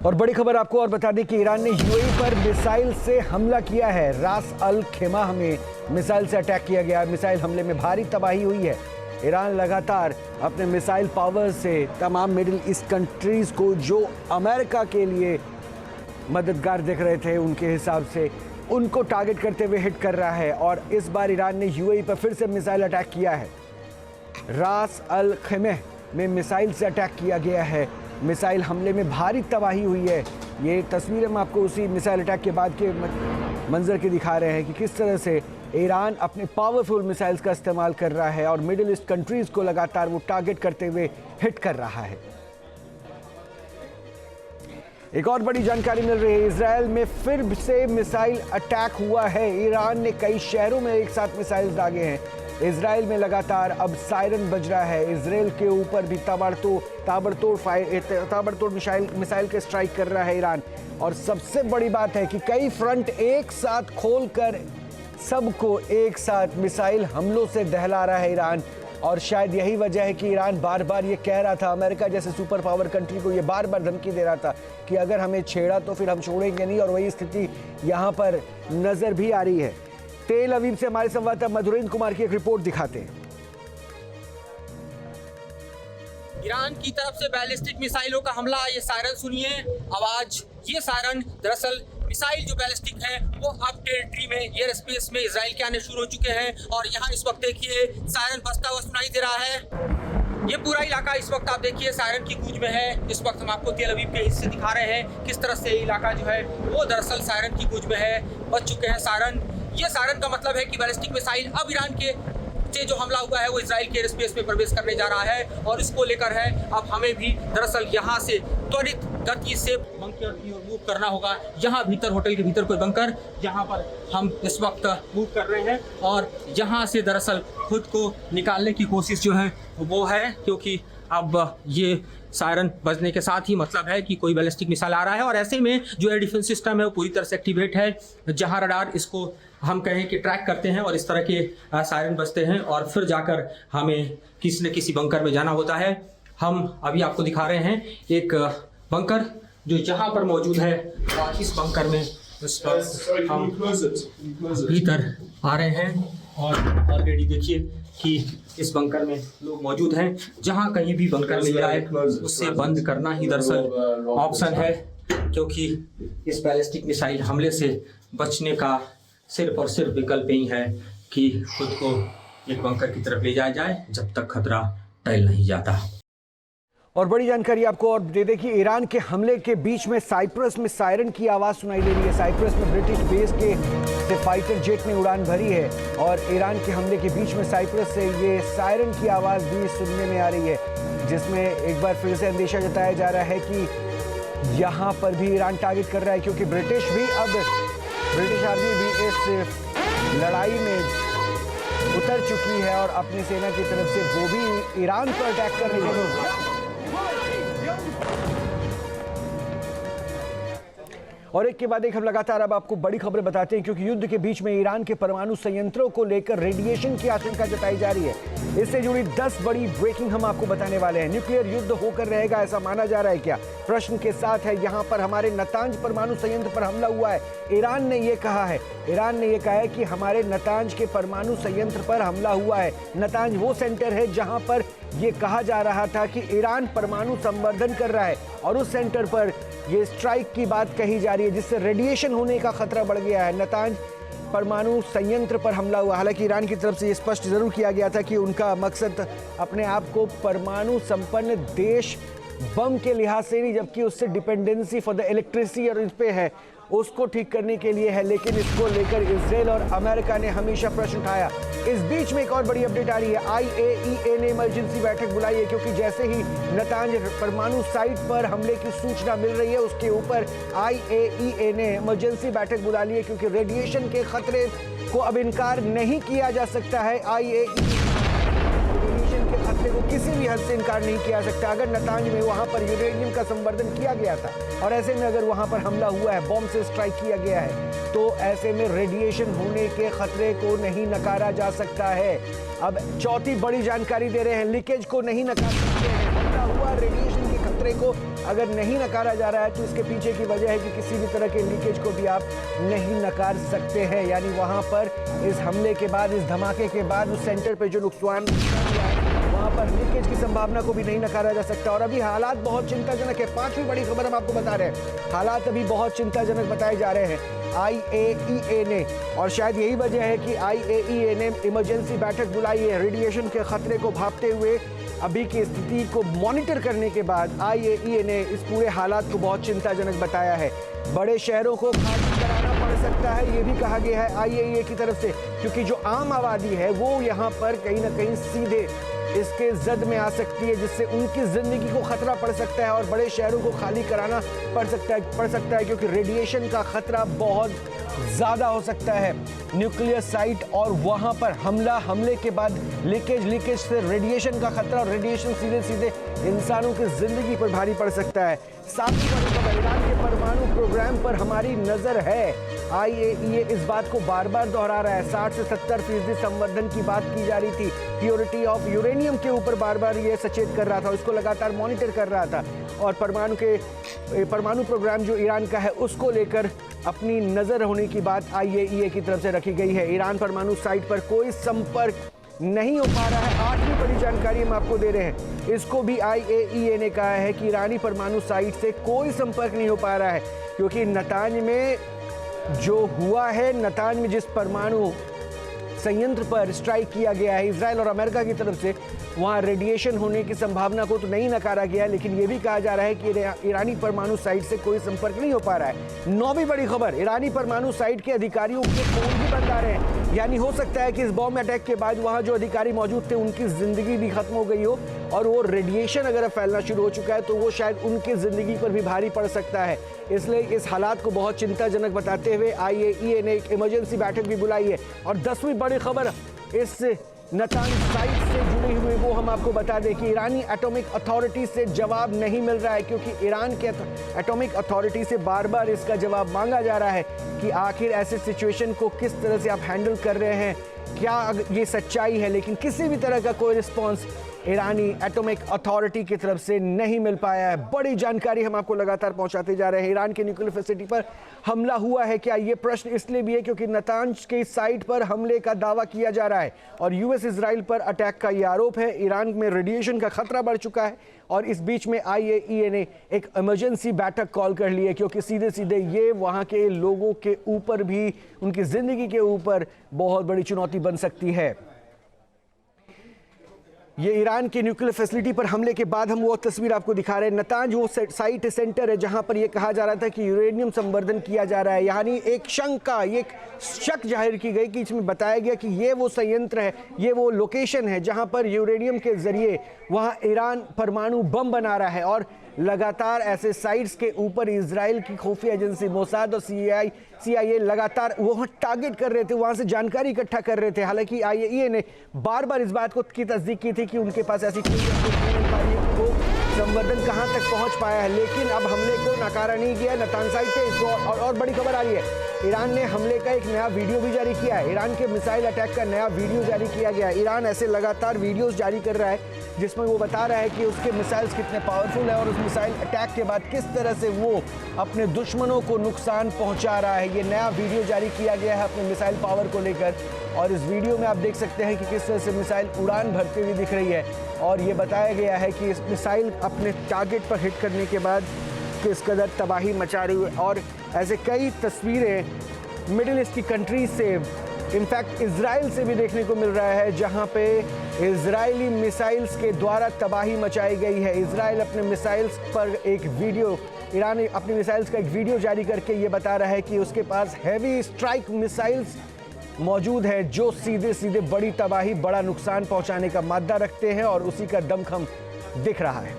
और बड़ी खबर आपको और बता दें कि ईरान ने यूएई पर मिसाइल से हमला किया है। रास अल खेमा में मिसाइल से अटैक किया गया। मिसाइल हमले में भारी तबाही हुई है। ईरान लगातार अपने मिसाइल पावर से तमाम मिडिल ईस्ट कंट्रीज को जो अमेरिका के लिए मददगार दिख रहे थे उनके हिसाब से उनको टारगेट करते हुए हिट कर रहा है। और इस बार ईरान ने यूएई पर फिर से मिसाइल अटैक किया है। रास अल खेमा में मिसाइल से अटैक किया गया है। मिसाइल हमले में भारी तबाही हुई है। ये तस्वीरें हम आपको उसी मिसाइल अटैक के बाद के मंजर के दिखा रहे हैं कि किस तरह से ईरान अपने पावरफुल मिसाइल्स का इस्तेमाल कर रहा है और मिडिल ईस्ट कंट्रीज को लगातार वो टारगेट करते हुए हिट कर रहा है। एक और बड़ी जानकारी मिल रही है, इजराइल में फिर से मिसाइल अटैक हुआ है। ईरान ने कई शहरों में एक साथ मिसाइल दागे हैं। इजराइल में लगातार अब सायरन बज रहा है। इजराइल के ऊपर भी ताबड़तोड़ मिसाइल के स्ट्राइक कर रहा है ईरान। और सबसे बड़ी बात है कि कई फ्रंट एक साथ खोलकर सबको एक साथ मिसाइल हमलों से दहला रहा है ईरान। और शायद यही वजह है कि ईरान बार बार ये कह रहा था, अमेरिका जैसे सुपर पावर कंट्री को ये बार बार धमकी दे रहा था कि अगर हमें छेड़ा तो फिर हम छोड़ेंगे नहीं। और वही स्थिति यहाँ पर नजर भी आ रही है। तेल अवीव से हमारे संवाददाता मधुरेंद्र कुमार की एक रिपोर्ट दिखाते हैं। ईरान की तरफ से बैलिस्टिक मिसाइलों का हमला, ये सायरन सुनिए आवाज। ये सायरन दरअसल मिसाइल जो बैलिस्टिक है वो अब टेरिटरी में, एयर स्पेस में इजराइल के आने शुरू हो चुके हैं। और यहाँ इस वक्त देखिए सायरन बजता हुआ सुनाई दे रहा है। ये पूरा इलाका इस वक्त आप देखिए सायरन की गूंज में है। इस वक्त हम आपको तेल अवीव के हिस्से दिखा रहे हैं किस तरह से इलाका जो है वो दरअसल सायरन की गूंज में है। बज चुके हैं सायरन। ये सायरन का मतलब है कि बैलिस्टिक मिसाइल अब ईरान के से जो हमला हुआ है वो इजराइल के एयर स्पेस में प्रवेश करने जा रहा है। और इसको लेकर है अब हमें भी दरअसल यहाँ से त्वरित गति से बंकर की ओर मूव करना होगा। यहाँ भीतर, होटल के भीतर कोई बंकर, यहाँ पर हम इस वक्त मूव कर रहे हैं। और यहाँ से दरअसल खुद को निकालने की कोशिश जो है वो है, क्योंकि अब ये सायरन बजने के साथ ही मतलब है कि कोई बैलिस्टिक मिसाइल आ रहा है। और ऐसे में जो एयर डिफेंस सिस्टम है वो पूरी तरह से एक्टिवेट है। जहाँ रडार इसको हम कहें कि ट्रैक करते हैं और इस तरह के सायरन बजते हैं और फिर जाकर हमें किसी न किसी बंकर में जाना होता है। हम अभी आपको दिखा रहे हैं एक बंकर जो जहाँ पर मौजूद है। और इस बंकर में इस वक्त हम भीतर आ रहे हैं और ऑलरेडी देखिए कि इस बंकर में लोग मौजूद हैं। जहाँ कहीं भी बंकर मिल जाए उससे बंद करना ही दरअसल ऑप्शन है, क्योंकि इस बैलिस्टिक मिसाइल हमले से बचने का सिर्फ और सिर्फ विकल्प ही है कि खुद को एक बंकर की तरफ ले जाया जाए जब तक खतरा टल नहीं जाता। और बड़ी जानकारी आपको और दे दें कि ईरान के हमले के बीच में साइप्रस में सायरन की आवाज़ सुनाई दे रही है। साइप्रस में ब्रिटिश बेस के से फाइटर जेट ने उड़ान भरी है और ईरान के हमले के बीच में साइप्रस से ये सायरन की आवाज़ भी सुनने में आ रही है, जिसमें एक बार फिर से अंदेशा जताया जा रहा है कि यहाँ पर भी ईरान टारगेट कर रहा है, क्योंकि ब्रिटिश आर्मी भी इस लड़ाई में उतर चुकी है और अपनी सेना की तरफ से वो भी ईरान पर अटैक कर रही है। और एक के बाद एक हम लगातार अब आपको बड़ी खबरें बताते हैं, क्योंकि युद्ध के बीच में ईरान के परमाणु संयंत्रों को लेकर रेडिएशन की आशंका जताई जा रही है। इससे जुड़ी 10 बड़ी ब्रेकिंग हम आपको बताने वाले हैं। न्यूक्लियर युद्ध होकर रहेगा ऐसा माना जा रहा है क्या? प्रश्न के साथ है यहाँ पर हमारे नतांज परमाणु संयंत्र पर हमला हुआ है। ईरान ने यह कहा है कि हमारे नतांज के परमाणु संयंत्र पर हमला हुआ है। नतांज वो सेंटर है जहां पर यह कहा जा रहा था कि ईरान परमाणु संवर्धन कर रहा है और उस सेंटर पर यह स्ट्राइक की बात कही जा रही है, जिससे रेडिएशन होने का खतरा बढ़ गया है। नतांज परमाणु संयंत्र पर हमला हुआ। हालांकि ईरान की तरफ से यह स्पष्ट जरूर किया गया था कि उनका मकसद अपने आप को परमाणु संपन्न देश बम के लिहाज से नहीं, जबकि उससे डिपेंडेंसी फॉर द इलेक्ट्रिसिटी और इस पे है, उसको ठीक करने के लिए है। लेकिन इसको लेकर इजराइल और अमेरिका ने हमेशा प्रश्न उठाया। इस बीच में एक और बड़ी अपडेट आ रही है। IAEA ने इमरजेंसी बैठक बुलाई है, क्योंकि जैसे ही नतांज परमाणु साइट पर हमले की सूचना मिल रही है उसके ऊपर IAEA ने इमरजेंसी बैठक बुला ली है, क्योंकि रेडिएशन के खतरे को अब इनकार नहीं किया जा सकता है। IAEA के खतरे को किसी भी हद से इनकार नहीं किया सकता। अगर नतांज में वहां पर यूरेनियम का संवर्धन किया गया था और ऐसे में अगर वहां पर हमला हुआ है, बॉम्ब से स्ट्राइक किया गया है, तो ऐसे में रेडिएशन होने के खतरे को नहीं नकारा जा सकता है। अब चौथी बड़ी जानकारी दे रहे हैं, लीकेज को नहीं नकार सकते हैं। हमला हुआ, रेडिएशन के खतरे खतरे को अगर नहीं नकारा जा रहा है तो इसके पीछे की वजह है कि किसी भी तरह के लीकेज को भी आप नहीं नकार सकते हैं। यानी वहां पर इस हमले के बाद, इस धमाके के बाद उस सेंटर पे जो नुकसान हुआ है वहां पर लीकेज की संभावना को भी नहीं नकारा जा सकता। और अभी हालात बहुत चिंताजनक है। पांचवी बड़ी खबर हम आपको बता रहे हैं, हालात अभी बहुत चिंताजनक बताए जा रहे हैं IAEA ने, और शायद यही वजह है कि IAEA ने इमरजेंसी बैठक बुलाई है। रेडिएशन के खतरे को भांपते हुए अभी की स्थिति को मॉनिटर करने के बाद IAEA ने इस पूरे हालात को बहुत चिंताजनक बताया है। बड़े शहरों को खाली कराना पड़ सकता है, ये भी कहा गया है IAEA की तरफ से, क्योंकि जो आम आबादी है वो यहाँ पर कहीं ना कहीं सीधे इसके जद में आ सकती है, जिससे उनकी जिंदगी को खतरा पड़ सकता है और बड़े शहरों को खाली कराना पड़ सकता है क्योंकि रेडिएशन का खतरा बहुत ज़्यादा हो सकता है। न्यूक्लियर साइट और वहाँ पर हमले के बाद लीकेज से रेडिएशन का खतरा, और रेडिएशन सीधे इंसानों की ज़िंदगी पर भारी पड़ सकता है। साथ ही ईरान के परमाणु प्रोग्राम पर हमारी नज़र है। IAEA इस बात को बार बार दोहरा रहा है। 60 से 70% संवर्धन की बात की जा रही थी, प्योरिटी ऑफ यूरेनियम के ऊपर बार बार ये सचेत कर रहा था, उसको लगातार मॉनिटर कर रहा था। और परमाणु प्रोग्राम जो ईरान का है उसको लेकर अपनी नज़र होने की बात IAEA की तरफ से रखी गई है। ईरान परमाणु साइट पर कोई संपर्क नहीं हो पा रहा है। आठवीं बड़ी जानकारी हम आपको दे रहे हैं, इसको भी IAEA ने कहा है कि ईरानी परमाणु साइट से कोई संपर्क नहीं हो पा रहा है, क्योंकि नतांज में जो हुआ है, नतांज में जिस परमाणु संयंत्र पर स्ट्राइक किया गया है इजराइल और अमेरिका की तरफ से, वहां रेडिएशन होने की संभावना को तो नहीं नकारा गया, लेकिन यह भी कहा जा रहा है कि ईरानी परमाणु साइट से कोई संपर्क नहीं हो पा रहा है। नौवीं बड़ी खबर, ईरानी परमाणु साइट के अधिकारियों के फोन भी बंद आ रहे हैं। यानी हो सकता है कि इस बॉम्ब अटैक के बाद वहां जो अधिकारी मौजूद थे उनकी जिंदगी भी खत्म हो गई हो, और वो रेडिएशन अगर फैलना शुरू हो चुका है तो वो शायद उनकी जिंदगी पर भी भारी पड़ सकता है। इसलिए इस हालात को बहुत चिंताजनक बताते हुए IAEA ने एक इमरजेंसी बैठक भी बुलाई है। और 10वीं बड़ी खबर इस नतांज साइट से जुड़ी हुई वो हम आपको बता दें कि ईरानी एटॉमिक अथॉरिटी से जवाब नहीं मिल रहा है, क्योंकि ईरान के एटॉमिक अथॉरिटी से बार बार इसका जवाब मांगा जा रहा है कि आखिर ऐसे सिचुएशन को किस तरह से आप हैंडल कर रहे हैं, क्या ये सच्चाई है, लेकिन किसी भी तरह का कोई रिस्पॉन्स ईरानी एटॉमिक अथॉरिटी की तरफ से नहीं मिल पाया है। बड़ी जानकारी हम आपको लगातार पहुंचाते जा रहे हैं। ईरान के न्यूक्लियर फैसिलिटी पर हमला हुआ है क्या, ये प्रश्न इसलिए भी है क्योंकि नतांज के साइट पर हमले का दावा किया जा रहा है और US इजराइल पर अटैक का ये आरोप है। ईरान में रेडिएशन का खतरा बढ़ चुका है और इस बीच में IAEA ने एक इमरजेंसी बैठक कॉल कर ली है, क्योंकि सीधे ये वहाँ के लोगों के ऊपर भी, उनकी ज़िंदगी के ऊपर बहुत बड़ी चुनौती बन सकती है। ये ईरान की न्यूक्लियर फैसिलिटी पर हमले के बाद हम वो तस्वीर आपको दिखा रहे हैं। नतांज वो साइट सेंटर है जहां पर ये कहा जा रहा था कि यूरेनियम संवर्धन किया जा रहा है। यानी एक शंका, एक शक जाहिर की गई कि इसमें बताया गया कि ये वो संयंत्र है, ये वो लोकेशन है जहां पर यूरेनियम के जरिए वहां ईरान परमाणु बम बना रहा है। और लगातार ऐसे साइट्स के ऊपर इजराइल की खुफिया एजेंसी मोसाद और CIA लगातार वो टारगेट कर रहे थे, वहां से जानकारी इकट्ठा कर रहे थे। हालांकि IAEA ने बार बार इस बात की तस्दीक की थी कि उनके पास ऐसी कोई संवर्धन कहां तक पहुंच पाया है, लेकिन अब हमले को नकारा नहीं किया नतांज साइट पे। इसको और बड़ी खबर आ रही है, ईरान ने हमले का एक नया वीडियो भी जारी किया है। ईरान के मिसाइल अटैक का नया वीडियो जारी किया गया है। ईरान ऐसे लगातार वीडियोस जारी कर रहा है जिसमें वो बता रहा है कि उसके मिसाइल्स कितने पावरफुल है और उस मिसाइल अटैक के बाद किस तरह से वो अपने दुश्मनों को नुकसान पहुंचा रहा है। ये नया वीडियो जारी किया गया है अपने मिसाइल पावर को लेकर, और इस वीडियो में आप देख सकते हैं कि किस तरह से मिसाइल उड़ान भरती हुई दिख रही है। और ये बताया गया है कि इस मिसाइल अपने टारगेट पर हिट करने के बाद किस कदर तबाही मचा रही है। और ऐसे कई तस्वीरें मिडिल ईस्ट की कंट्रीज से, इनफैक्ट इजराइल से भी देखने को मिल रहा है, जहां पे इजरायली मिसाइल्स के द्वारा तबाही मचाई गई है। इजराइल अपने मिसाइल्स पर एक वीडियो, ईरान अपनी मिसाइल्स का एक वीडियो जारी करके ये बता रहा है कि उसके पास हैवी स्ट्राइक मिसाइल्स मौजूद है जो सीधे बड़ी तबाही, बड़ा नुकसान पहुंचाने का मादा रखते हैं, और उसी का दमखम दिख रहा है।